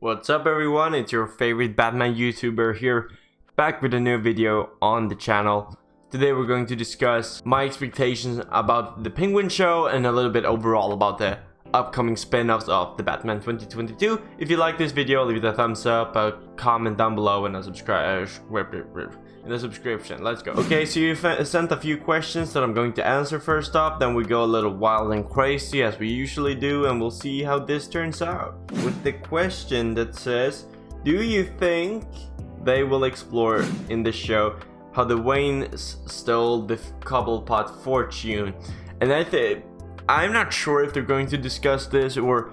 What's up everyone, it's your favorite Batman YouTuber here, back with a new video on the channel. Today we're going to discuss my expectations about the Penguin show and a little bit overall about the upcoming spin-offs of the Batman 2022. If you like this video, leave it a thumbs up, a comment down below, and a subscribe in the subscription. Let's go. Okay, so you sent a few questions that I'm going to answer first off, then we go a little wild and crazy as we usually do, and we'll see how this turns out. With the question that says, do you think they will explore in the show how the Waynes stole the Cobblepot fortune? And I'm not sure if they're going to discuss this or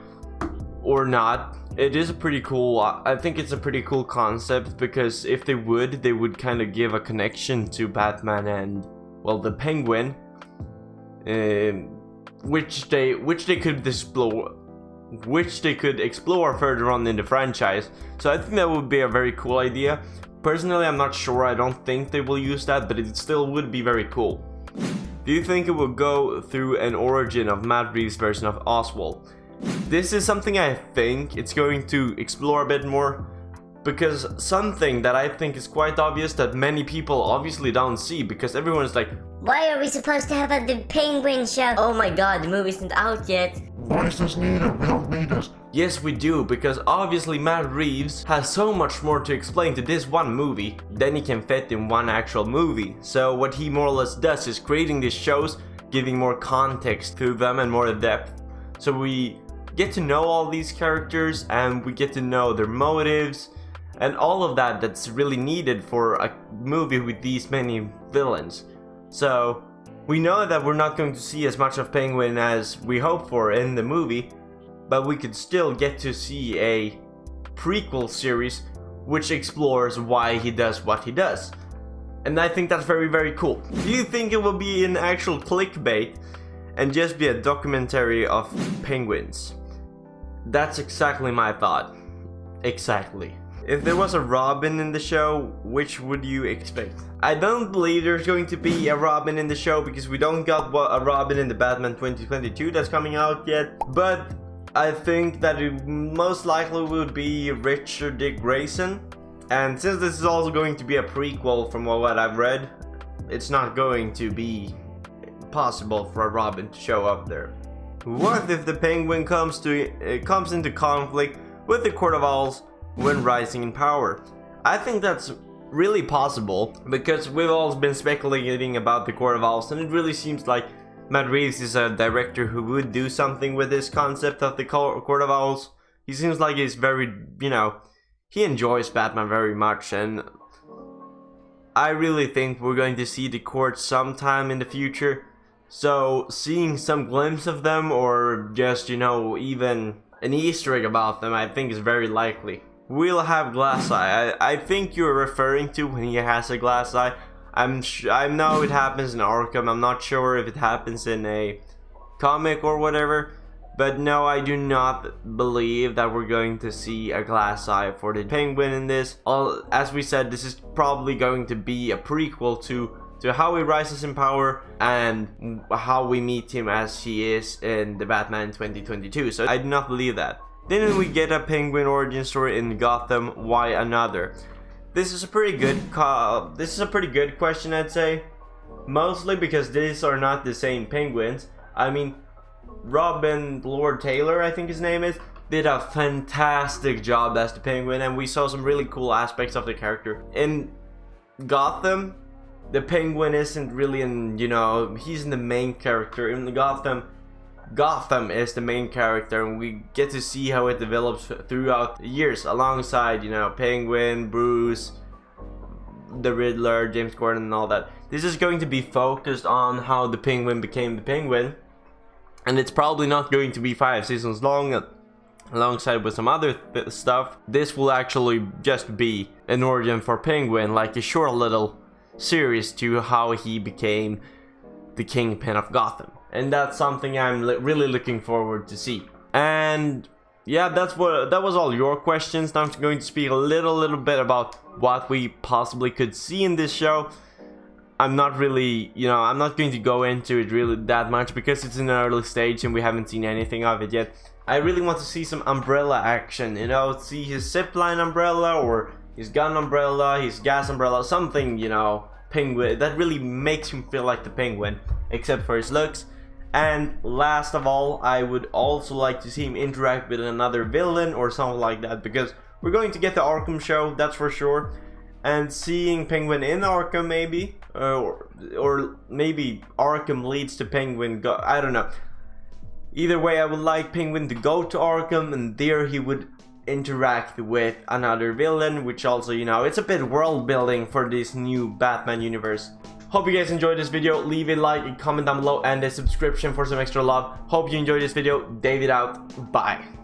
not. It is a pretty cool, I think it's a pretty cool concept, because if they would kind of give a connection to Batman and, well, the Penguin, which they could explore further on in the franchise. So I think that would be a very cool idea. Personally, I'm not sure. I don't think they will use that, but it still would be very cool. Do you think it will go through an origin of Matt Reeves' version of Oswald? This is something I think it's going to explore a bit more, because something that I think is quite obvious that many people obviously don't see, because everyone's like, why are we supposed to have the Penguin show? Oh my god, the movie isn't out yet. Why is this needed? We don't need this. yes, we do, because obviously Matt Reeves has so much more to explain to this one movie than he can fit in one actual movie. So what he more or less does is creating these shows, giving more context to them and more depth. So we get to know all these characters and we get to know their motives and all of that that's really needed for a movie with these many villains. So we know that we're not going to see as much of Penguin as we hope for in the movie, but we could still get to see a prequel series which explores why he does what he does. And I think that's very, very cool. Do you think it will be an actual clickbait and just be a documentary of penguins? That's exactly my thought. Exactly. If there was a Robin in the show, which would you expect? I don't believe there's going to be a Robin in the show, because we don't got a Robin in the Batman 2022 that's coming out yet. But I think that it most likely would be Richard Dick Grayson. And since this is also going to be a prequel from what I've read, it's not going to be possible for a Robin to show up there. What if the Penguin comes into conflict with the Court of Owls when rising in power? I think that's really possible, because we've all been speculating about the Court of Owls, and it really seems like Matt Reeves is a director who would do something with this concept of the Court of Owls. He seems like he's very, he enjoys Batman very much, and I really think we're going to see the court sometime in the future. So seeing some glimpse of them, or just, even an Easter egg about them, I think is very likely. We'll have Glass Eye. I think you're referring to when he has a glass eye. I know it happens in Arkham. I'm not sure if it happens in a comic or whatever. But no, I do not believe that we're going to see a glass eye for the Penguin in this. As we said, this is probably going to be a prequel to how he rises in power and how we meet him as he is in the Batman 2022. So I do not believe that. Then we get a Penguin origin story in Gotham. Why another? This is a pretty good question, I'd say. Mostly because these are not the same Penguins. I mean, Robin Lord Taylor, I think his name is, did a fantastic job as the Penguin, and we saw some really cool aspects of the character. In Gotham, the Penguin isn't really he's the main character. In the Gotham is the main character, and we get to see how it develops throughout the years alongside, Penguin, Bruce, the Riddler, James Gordon, and all that. This is going to be focused on how the Penguin became the Penguin, and it's probably not going to be 5 seasons long alongside with some other stuff. This will actually just be an origin for Penguin, like a short little series to how he became the Kingpin of Gotham. And that's something I'm really looking forward to see. And yeah, that was all your questions. Now I'm going to speak a little bit about what we possibly could see in this show. I'm not really, I'm not going to go into it really that much, because it's in an early stage and we haven't seen anything of it yet. I really want to see some umbrella action, you know, see his zipline umbrella or his gun umbrella, his gas umbrella, something, you know, Penguin, that really makes him feel like the Penguin, except for his looks. And last of all, I would also like to see him interact with another villain or something like that, because we're going to get the Arkham show, that's for sure. And seeing Penguin in Arkham maybe, or maybe Arkham leads to Penguin, I don't know. Either way, I would like Penguin to go to Arkham, and there he would interact with another villain, which also, you know, it's a bit world building for this new Batman universe. Hope you guys enjoyed this video. Leave a like, a comment down below, and a subscription for some extra love. Hope you enjoyed this video. David out. Bye.